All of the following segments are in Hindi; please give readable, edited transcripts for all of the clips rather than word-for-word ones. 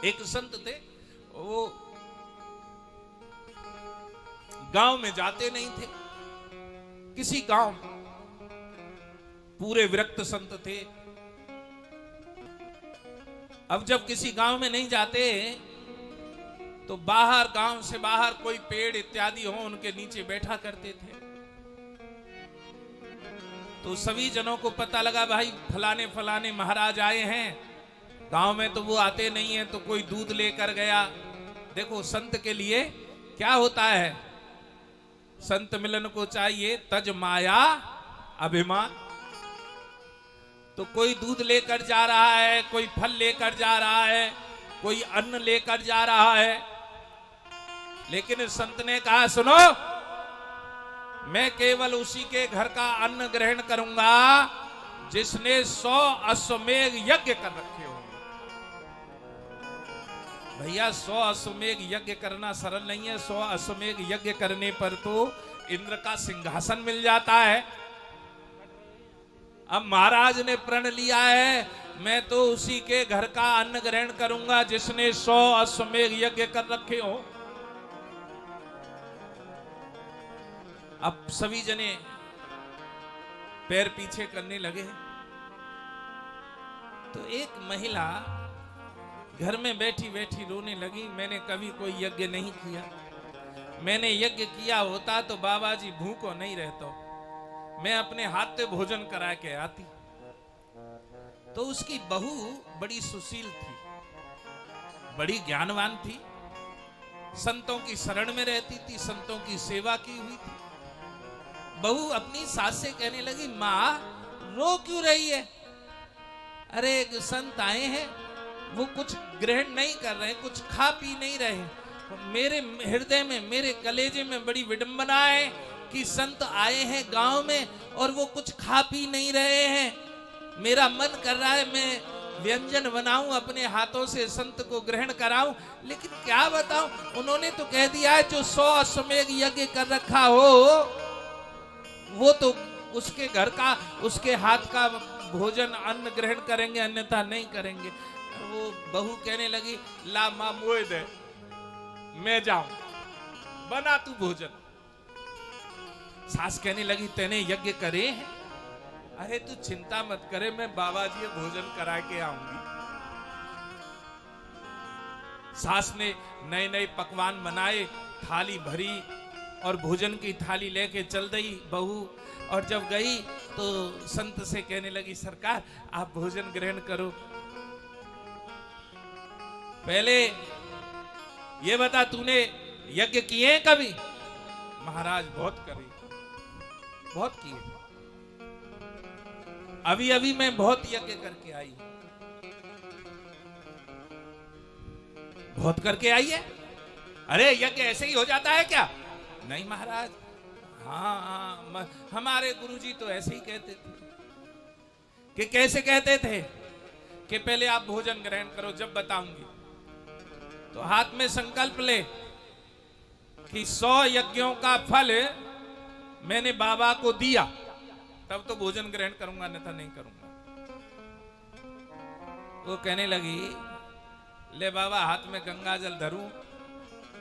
एक संत थे, वो गांव में जाते नहीं थे, किसी गांव में, पूरे विरक्त संत थे। अब जब किसी गांव में नहीं जाते तो बाहर, गांव से बाहर कोई पेड़ इत्यादि हो, उनके नीचे बैठा करते थे। तो सभी जनों को पता लगा भाई फलाने फलाने महाराज आए हैं गांव में, तो वो आते नहीं है, तो कोई दूध लेकर गया। देखो संत के लिए क्या होता है, संत मिलन को चाहिए तज माया अभिमान। तो कोई दूध लेकर जा रहा है, कोई फल लेकर जा रहा है, कोई अन्न लेकर जा रहा है, लेकिन संत ने कहा सुनो, मैं केवल उसी के घर का अन्न ग्रहण करूंगा जिसने 100 अश्वमेध यज्ञ कर रखे हो। भैया 100 अश्वमेध यज्ञ करना सरल नहीं है। 100 अश्वमेध यज्ञ करने पर तो इंद्र का सिंहासन मिल जाता है। अब महाराज ने प्रण लिया है, मैं तो उसी के घर का अन्न ग्रहण करूंगा जिसने 100 अश्वमेध यज्ञ कर रखे हो। अब सभी जने पैर पीछे करने लगे। तो एक महिला घर में बैठी बैठी रोने लगी, मैंने कभी कोई यज्ञ नहीं किया, मैंने यज्ञ किया होता तो बाबा जी भूखो नहीं रहता, मैं अपने हाथ से भोजन करा के आती। तो उसकी बहू बड़ी सुशील थी, बड़ी ज्ञानवान थी, संतों की शरण में रहती थी, संतों की सेवा की हुई थी। बहू अपनी सास से कहने लगी, माँ रो क्यों रही है? अरे एक संत आए हैं, वो कुछ ग्रहण नहीं कर रहे, कुछ खा पी नहीं रहे। मेरे हृदय में, मेरे कलेजे में बड़ी विडंबना है कि संत आए हैं गांव में और वो कुछ खा पी नहीं रहे हैं। मेरा मन कर रहा है मैं व्यंजन बनाऊं, अपने हाथों से संत को ग्रहण कराऊं, लेकिन क्या बताऊं, उन्होंने तो कह दिया है जो 100 अश्वमेध यज्ञ कर रखा हो वो तो उसके घर का, उसके हाथ का भोजन अन्न ग्रहण करेंगे, अन्यथा नहीं करेंगे। वो बहू कहने लगी, ला मां मोए दे, मैं जाऊं, बना तू भोजन। सास कहने लगी, तेने यज्ञ करे हैं? अरे तू चिंता मत करे, मैं बाबा जी भोजन करा के आऊंगी। सास ने नए नए पकवान बनाए, थाली भरी और भोजन की थाली लेके चल गई बहू। और जब गई तो संत से कहने लगी, सरकार आप भोजन ग्रहण करो। पहले ये बता, तूने यज्ञ किए हैं कभी? महाराज बहुत करे, बहुत किए, अभी अभी मैं बहुत यज्ञ करके आई। बहुत करके आई है? अरे यज्ञ ऐसे ही हो जाता है क्या? नहीं महाराज, हाँ हमारे गुरुजी तो ऐसे ही कहते थे। कि कैसे कहते थे? कि पहले आप भोजन ग्रहण करो, जब बताऊंगी तो हाथ में संकल्प ले कि 100 यज्ञों का फल मैंने बाबा को दिया, तब तो भोजन ग्रहण करूंगा, अन्यथा नहीं करूंगा। वो कहने लगी, ले बाबा हाथ में गंगा जल धरूं,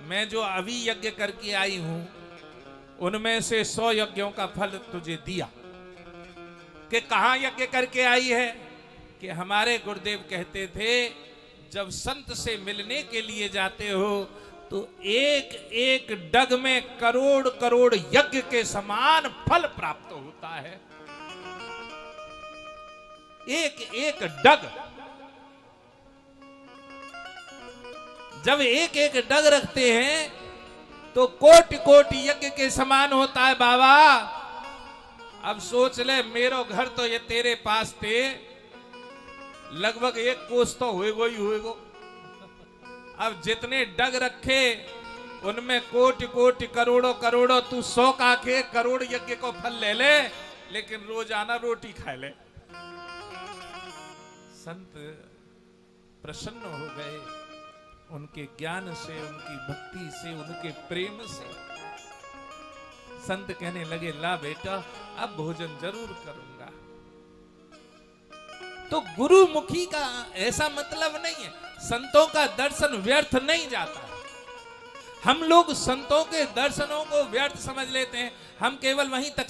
मैं जो अभी यज्ञ करके आई हूं उनमें से 100 यज्ञों का फल तुझे दिया। कि कहां यज्ञ करके आई है? कि हमारे गुरुदेव कहते थे जब संत से मिलने के लिए जाते हो तो एक एक डग में करोड़ करोड़ यज्ञ के समान फल प्राप्त होता है। एक एक डग, जब एक एक डग रखते हैं तो कोटि कोटि यज्ञ के समान होता है बाबा। अब सोच ले, मेरो घर तो ये तेरे पास थे, लगभग 1 कोस तो हुएगो ही हुएगो। अब जितने डग रखे उनमें कोटि कोटि करोड़ों करोड़ों, तू 100 का के करोड़ यज्ञ को फल ले ले, लेकिन रोजाना रोटी खा ले। संत प्रसन्न हो गए उनके ज्ञान से, उनकी भक्ति से, उनके प्रेम से। संत कहने लगे, ला बेटा अब भोजन जरूर करूंगा। तो गुरुमुखी का ऐसा मतलब नहीं है, संतों का दर्शन व्यर्थ नहीं जाता। हम लोग संतों के दर्शनों को व्यर्थ समझ लेते हैं, हम केवल वहीं तक